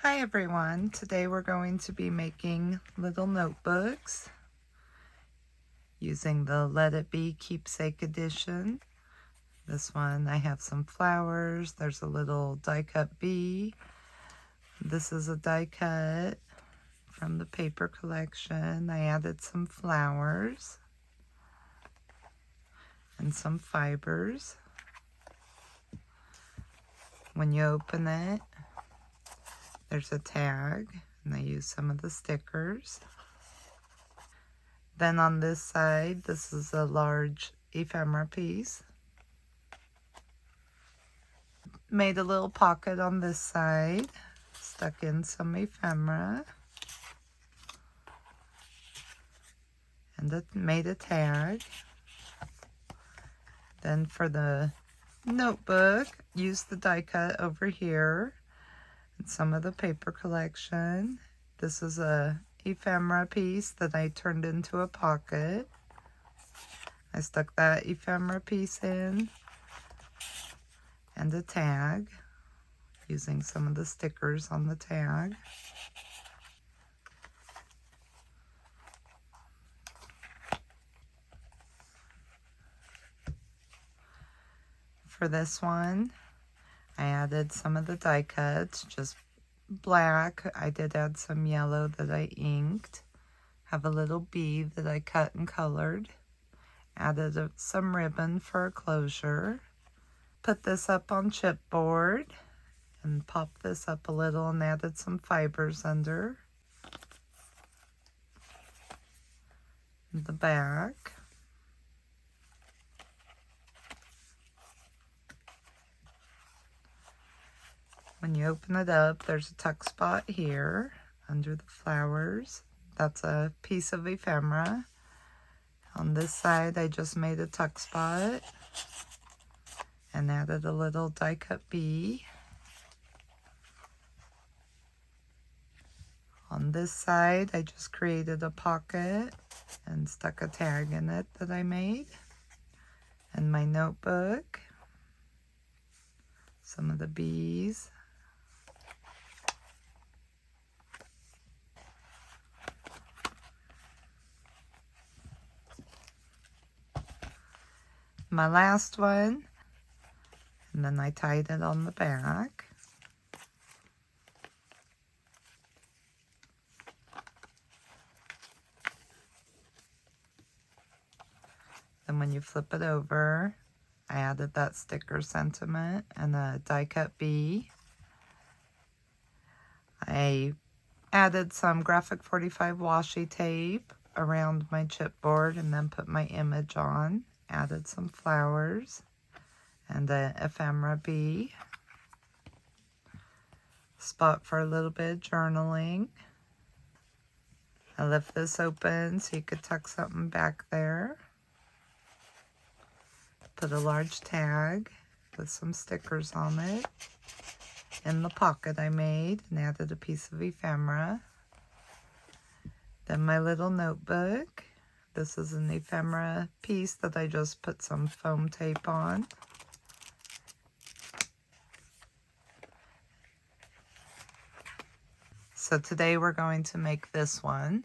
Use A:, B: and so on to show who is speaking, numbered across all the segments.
A: Hi everyone, today we're going to be making little notebooks using the Let It Be Keepsake edition. This one I have some flowers, there's a little die cut bee. This is a die cut from the paper collection. I added some flowers and some fibers. When you open it, there's a tag, and I use some of the stickers. Then on this side, this is a large ephemera piece. Made a little pocket on this side, stuck in some ephemera, and it made a tag. Then for the notebook, use the die cut over here and some of the paper collection. This is a ephemera piece that I turned into a pocket. I stuck that ephemera piece in and a tag using some of the stickers on the tag. For this one, I added some of the die cuts, just black. I did add some yellow that I inked. Have a little bee that I cut and colored. Added some ribbon for a closure. Put this up on chipboard and popped this up a little and added some fibers under the back. When you open it up, there's a tuck spot here under the flowers. That's a piece of ephemera. On this side, I just made a tuck spot and added a little die cut bee. On this side, I just created a pocket and stuck a tag in it that I made. And my notebook, some of the bees. My last one, and then I tied it on the back. Then when you flip it over, I added that sticker sentiment and a die cut bee. I added some graphic 45 washi tape around my chipboard and then put my image on. Added some flowers and an ephemera bee. Spot for a little bit of journaling. I left this open so you could tuck something back there. Put a large tag with some stickers on it in the pocket I made and added a piece of ephemera. Then my little notebook. This is an ephemera piece that I just put some foam tape on. So today we're going to make this one.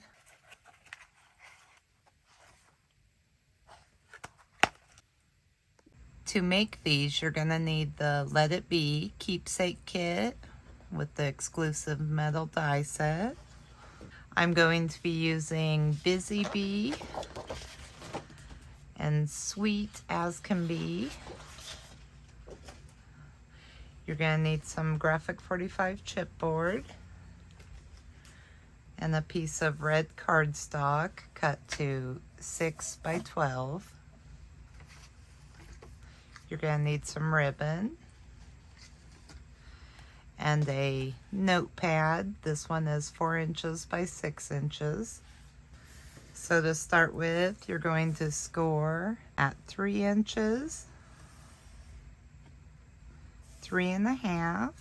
A: To make these, you're going to need the Let It Be Keepsake kit with the exclusive metal die set. I'm going to be using Busy Bee and Sweet As Can Be. You're going to need some graphic 45 chipboard and a piece of red cardstock cut to 6 by 12. You're going to need some ribbon and a notepad. This one is 4 inches by 6 inches. So to start with, you're going to score at 3 inches, 3.5,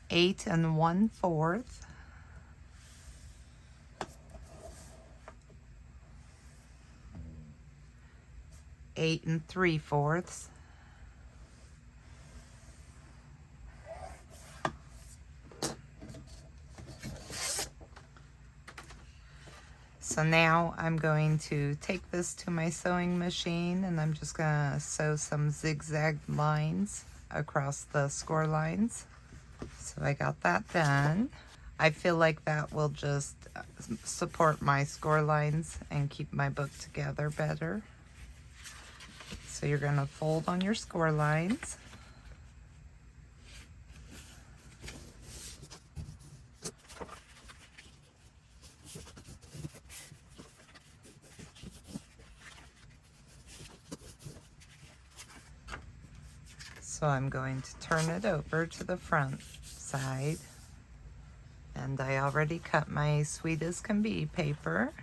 A: 8 1/4, 8 3/4, So now I'm going to take this to my sewing machine and I'm just going to sew some zigzag lines across the score lines. So I got that done. I feel like that will just support my score lines and keep my book together better. So you're going to fold on your score lines. So I'm going to turn it over to the front side. And I already cut my sweet as can be paper.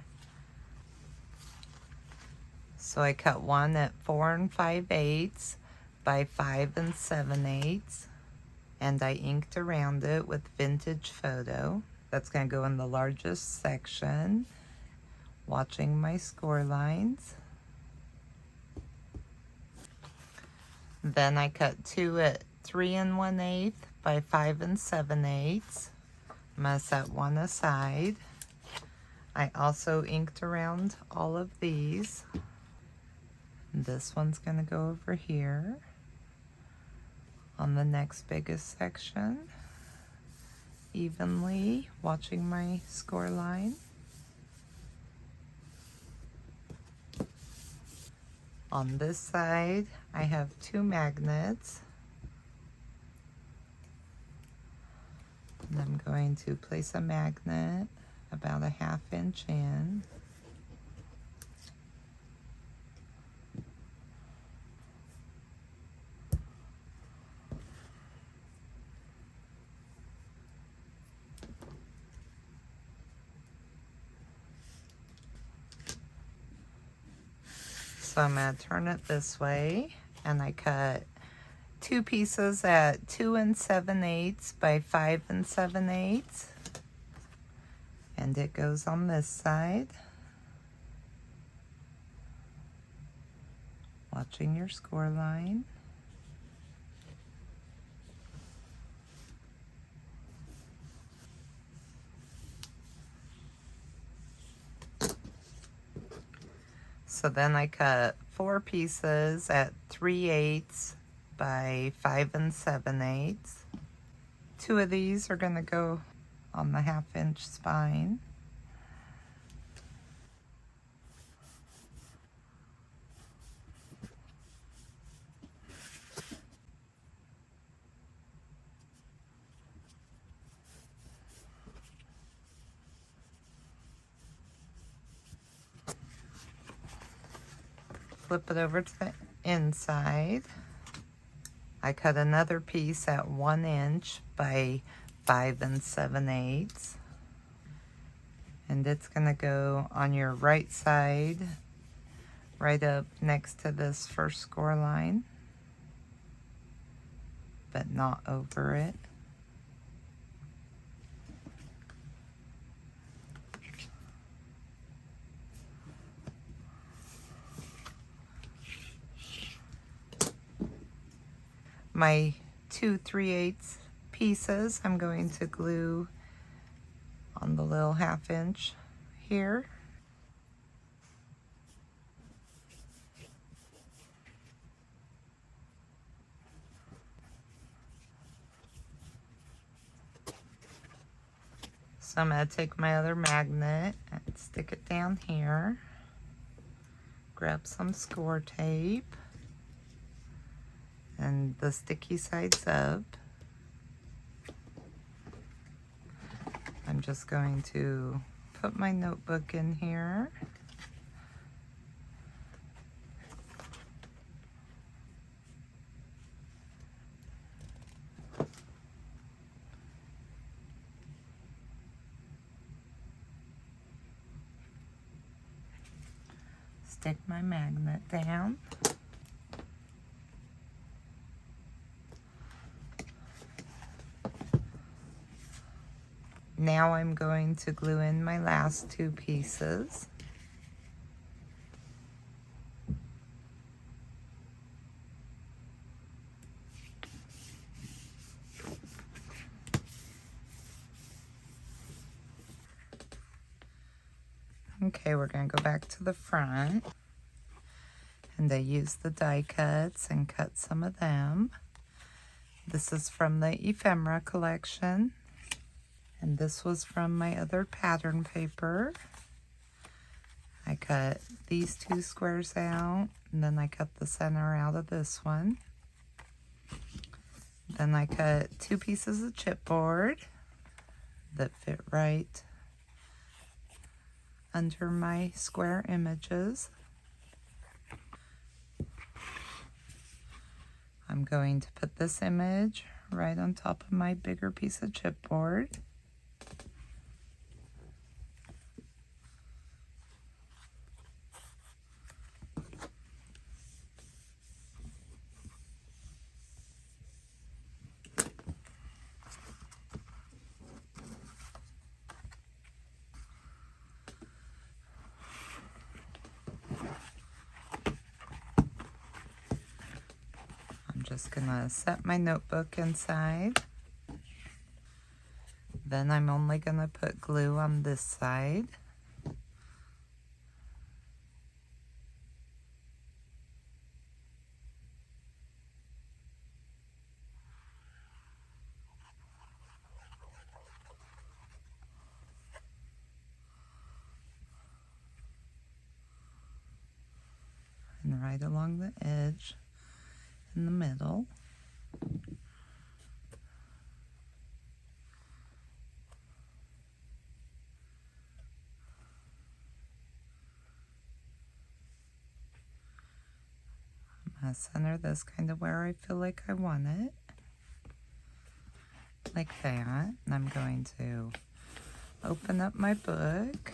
A: So I cut one at 4 5/8 by 5 7/8. And I inked around it with Vintage Photo. That's going to go in the largest section. Watching my score lines. Then I cut 2 at 3 1/8 by 5 7/8. I'm going to set one aside. I also inked around all of these. This one's going to go over here on the next biggest section, evenly watching my score line. On this side, I have 2 magnets. And I'm going to place a magnet about a 1/2 inch in. So I'm going to turn it this way, and I cut 2 pieces at 2 7/8 by 5 7/8. And it goes on this side. Watching your score line. So then I cut 4 pieces at 3/8 by 5 7/8. 2 of these are going to go on the 1/2 inch spine. Flip it over to the inside. I cut another piece at 1 inch by 5 7/8. And it's going to go on your right side, right up next to this first score line, but not over it. My 2 3/8 pieces I'm going to glue on the little 1/2 inch here. So I'm going to take my other magnet and stick it down here. Grab some score tape and the sticky sides up. I'm just going to put my notebook in here. Stick my magnet down. Now I'm going to glue in my last 2 pieces. Okay, we're going to go back to the front. And I used the die cuts and cut some of them. This is from the ephemera collection. And this was from my other pattern paper. I cut these 2 squares out, and then I cut the center out of this one. Then I cut 2 pieces of chipboard that fit right under my square images. I'm going to put this image right on top of my bigger piece of chipboard. Just gonna set my notebook inside. Then I'm only gonna put glue on this side. And right along the edge in the middle. I'm going to center this kind of where I feel like I want it. Like that. And I'm going to open up my book,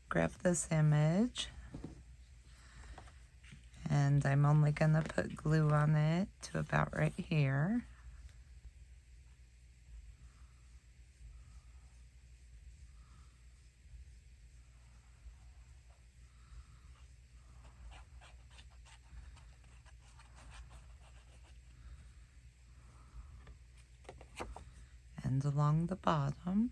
A: grab this image, and I'm only going to put glue on it to about right here. And along the bottom.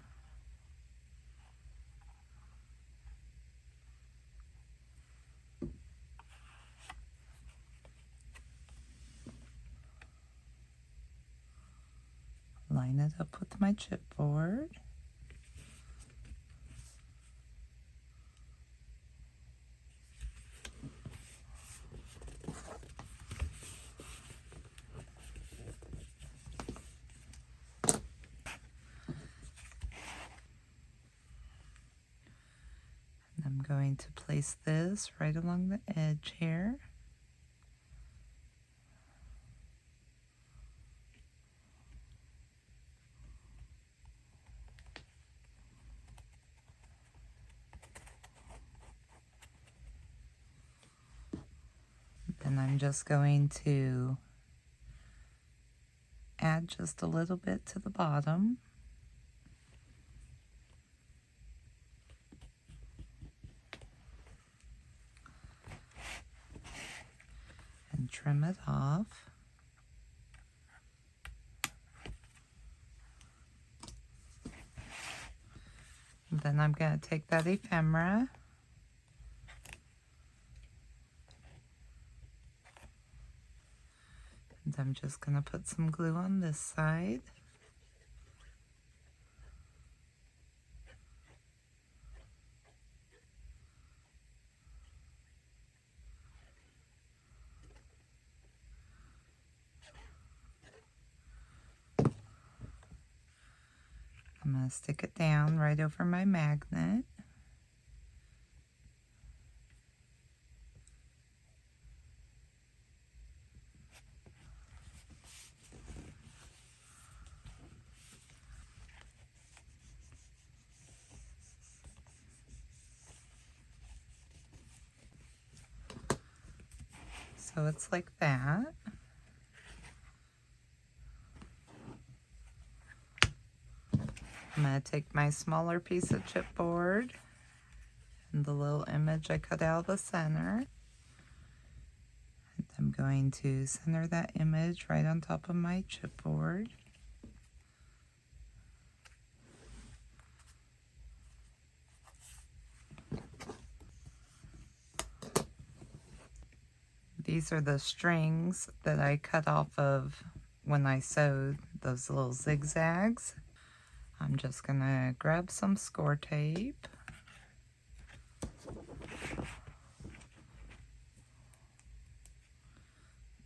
A: Line it up with my chipboard. And I'm going to place this right along the edge here. And I'm just going to add just a little bit to the bottom. And trim it off. And then I'm going to take that ephemera and I'm just going to put some glue on this side. I'm going to stick it down right over my magnet. So it's like that. I'm going to take my smaller piece of chipboard and the little image I cut out of the center. And I'm going to center that image right on top of my chipboard. These are the strings that I cut off of when I sewed those little zigzags. I'm just gonna grab some score tape.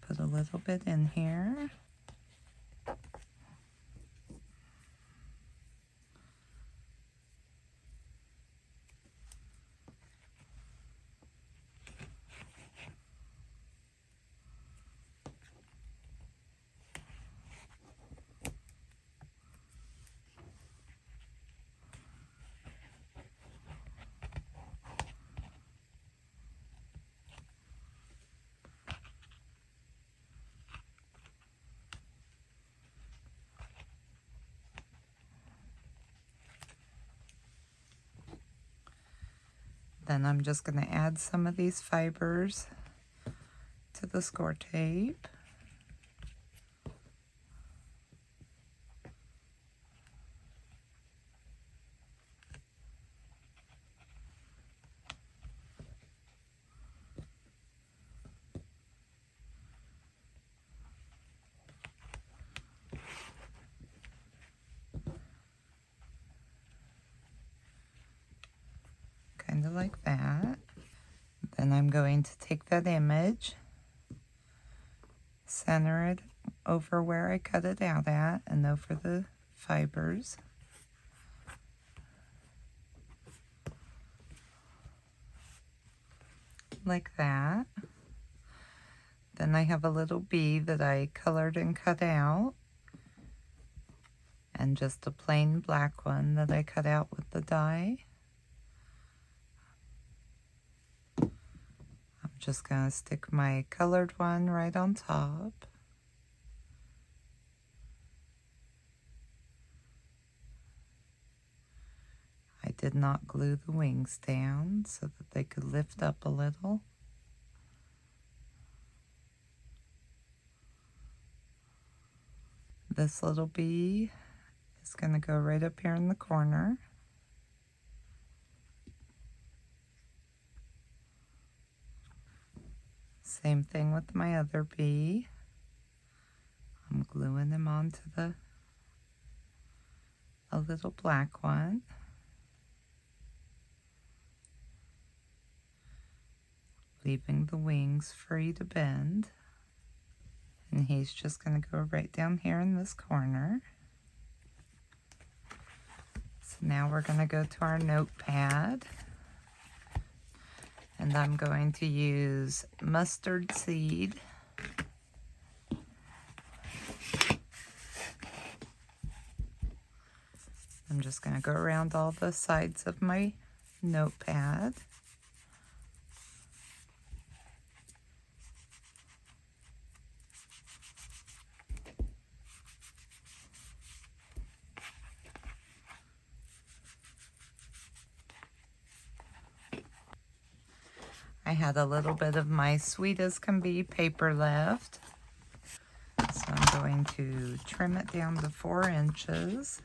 A: Put a little bit in here. Then I'm just going to add some of these fibers to the score tape. Kind of like that. Then I'm going to take that image, center it over where I cut it out at, and over the fibers. Like that. Then I have a little bee that I colored and cut out, and just a plain black one that I cut out with the die. I'm just going to stick my colored one right on top. I did not glue the wings down so that they could lift up a little. This little bee is going to go right up here in the corner. Same thing with my other bee. I'm gluing them onto a little black one. Leaving the wings free to bend. And he's just going to go right down here in this corner. So now we're going to go to our notepad. And I'm going to use mustard seed. I'm just going to go around all the sides of my notepad. I had a little bit of my sweet as can be paper left. So I'm going to trim it down to 4 inches.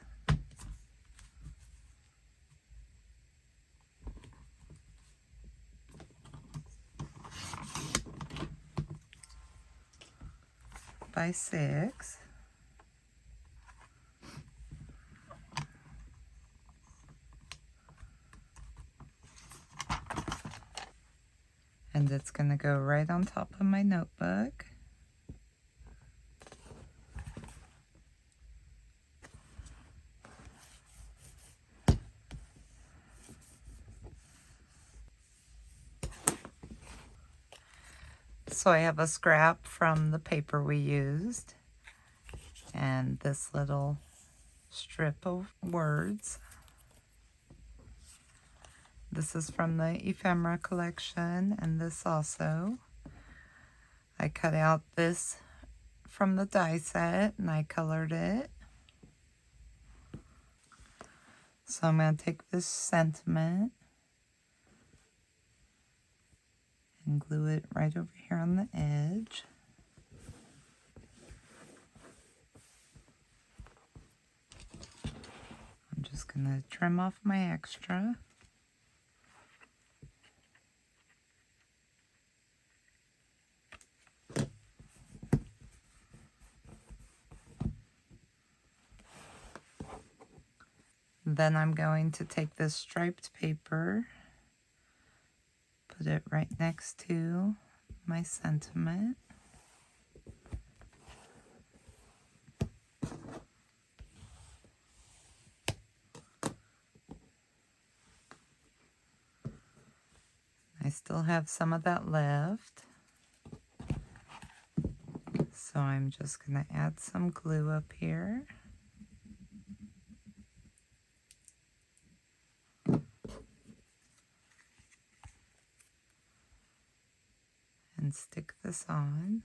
A: By 6. And it's going to go right on top of my notebook. So I have a scrap from the paper we used and this little strip of words. This is from the ephemera collection, and this also. I cut out this from the die set and I colored it. So I'm going to take this sentiment and glue it right over here on the edge. I'm just going to trim off my extra. Then I'm going to take this striped paper, put it right next to my sentiment. I still have some of that left, so I'm just going to add some glue up here. And stick this on.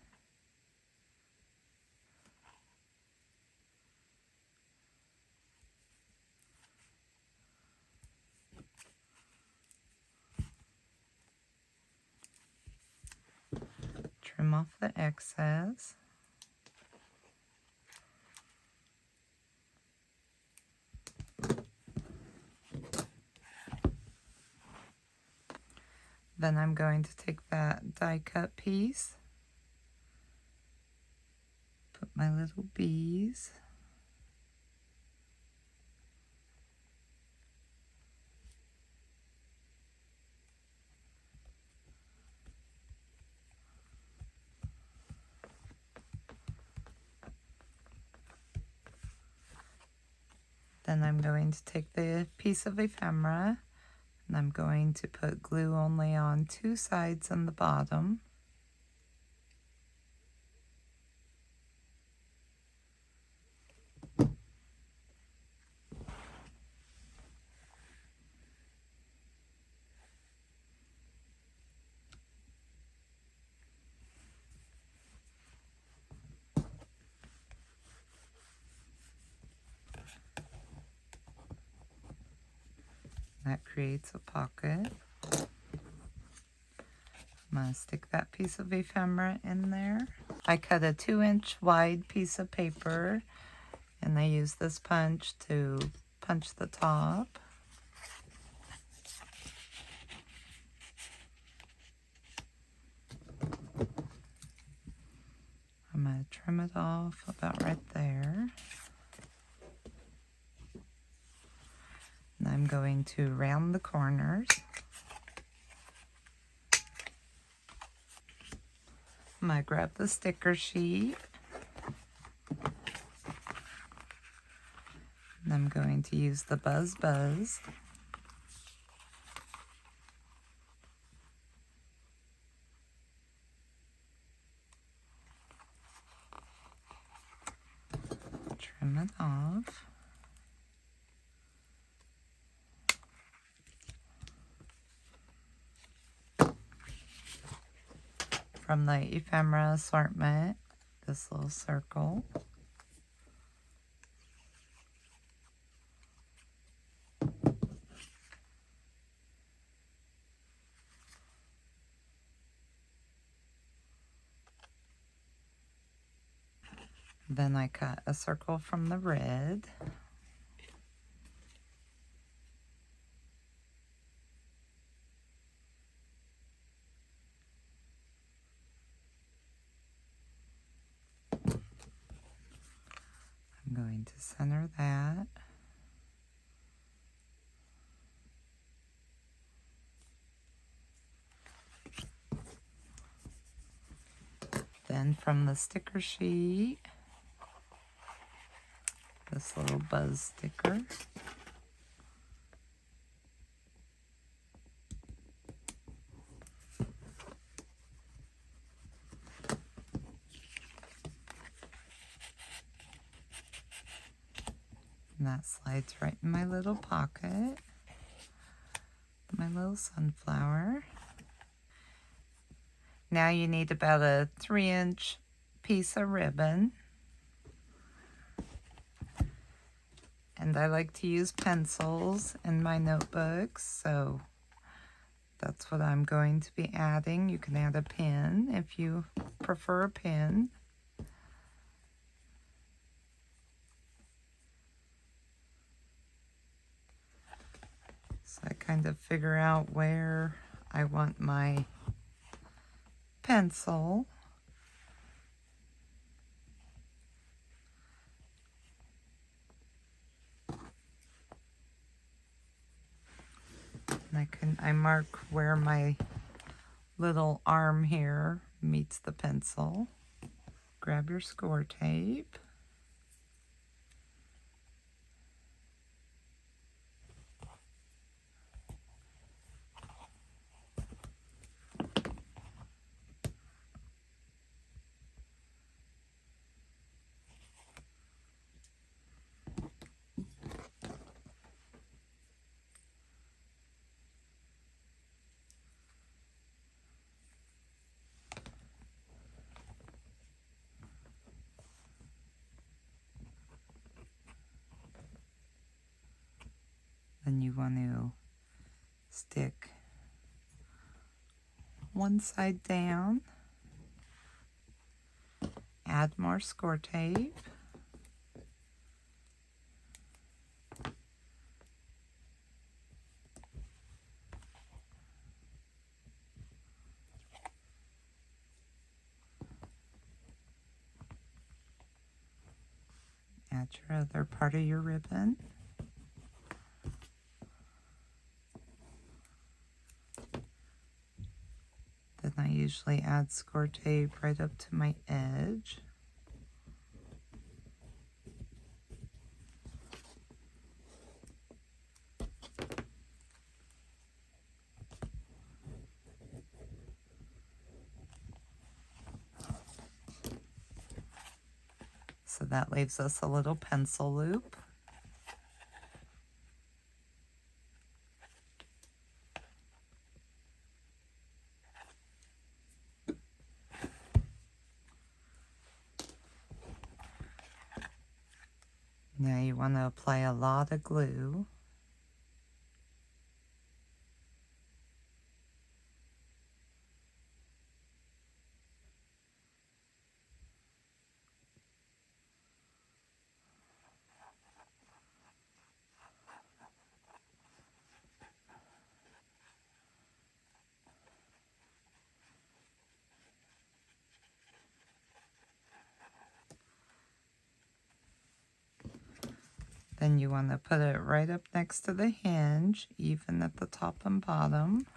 A: Trim off the excess. Then I'm going to take that die cut piece, put my little bees, then I'm going to take the piece of ephemera and I'm going to put glue only on 2 sides and the bottom. That creates a pocket. I'm going to stick that piece of ephemera in there. I cut a 2-inch wide piece of paper and I use this punch to punch the top. I'm going to trim it off about right there. And I'm going to round the corners. I'm going to grab the sticker sheet. And I'm going to use the Buzz Buzz. Trim it off. From the ephemera assortment, this little circle. Then I cut a circle from the red. I'm going to center that. Then from the sticker sheet, this little buzz sticker. And that slides right in my little pocket. My little sunflower. Now you need about a 3-inch piece of ribbon. And I like to use pencils in my notebooks, so that's what I'm going to be adding. You can add a pin if you prefer a pin. So I kind of figure out where I want my pencil. I mark where my little arm here meets the pencil. Grab your score tape. Then you want to stick one side down, add more score tape, add your other part of your ribbon. Then I usually add score tape right up to my edge. So that leaves us a little pencil loop. Now you want to apply a lot of glue. Then you want to put it right up next to the hinge, even at the top and bottom.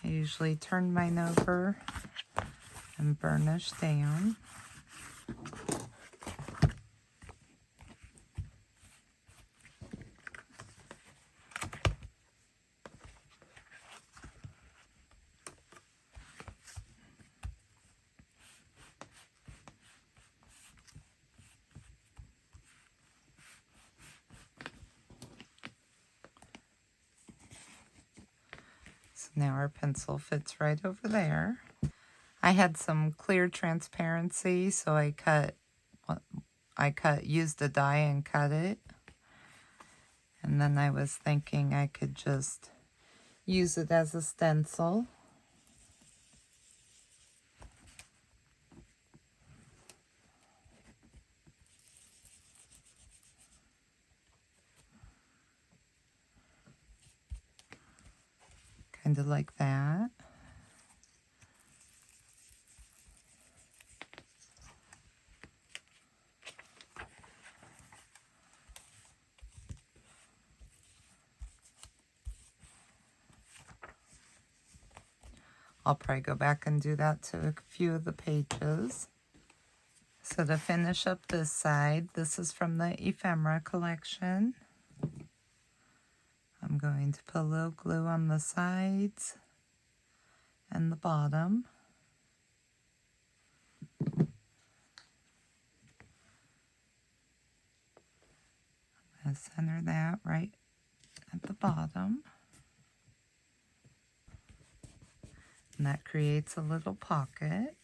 A: I usually turn mine over and burnish down. So now our pencil fits right over there. I had some clear transparency, so used a die and cut it. And then I was thinking I could just use it as a stencil. Kind of like that. I'll probably go back and do that to a few of the pages. So to finish up this side, this is from the ephemera collection. I'm going to put a little glue on the sides and the bottom. I'm going to center that right at the bottom. And that creates a little pocket.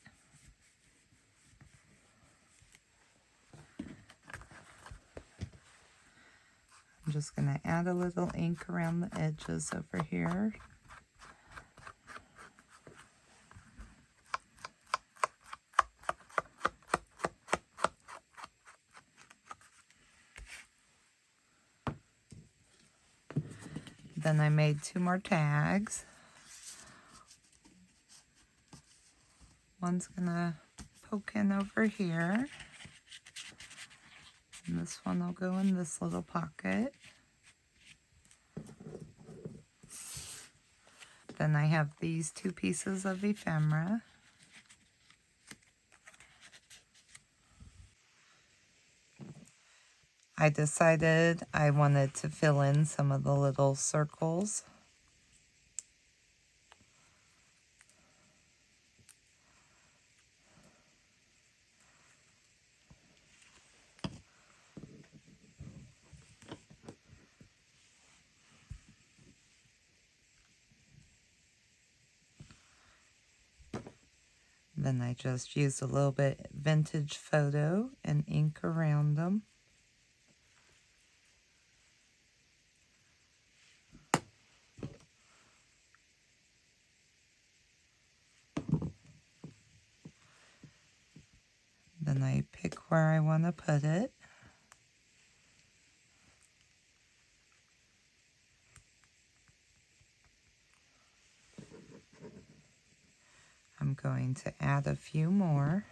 A: I'm just going to add a little ink around the edges over here. Then I made 2 more tags. One's gonna poke in over here. And this one will go in this little pocket. Then I have these 2 pieces of ephemera. I decided I wanted to fill in some of the little circles. Then I just used a little bit vintage photo and ink around them. Then I pick where I want to put it. I'm going to add a few more.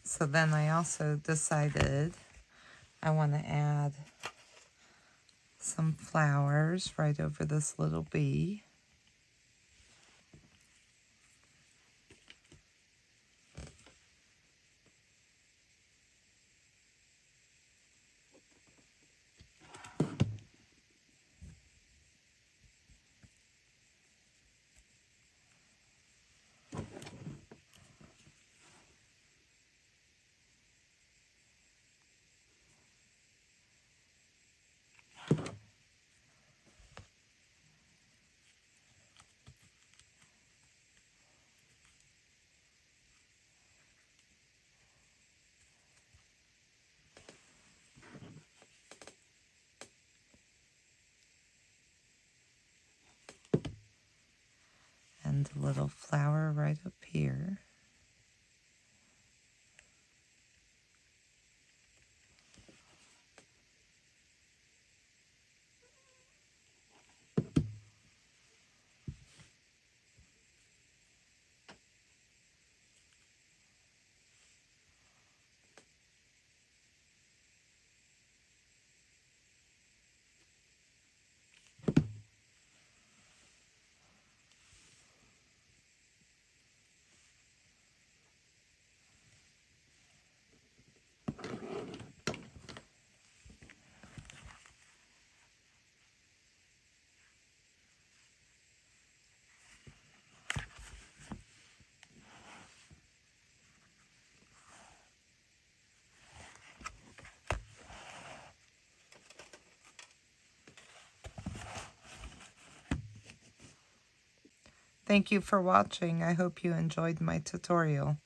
A: So then I also decided I want to add some flowers right over this little bee. And a little flower right up here. Thank you for watching. I hope you enjoyed my tutorial.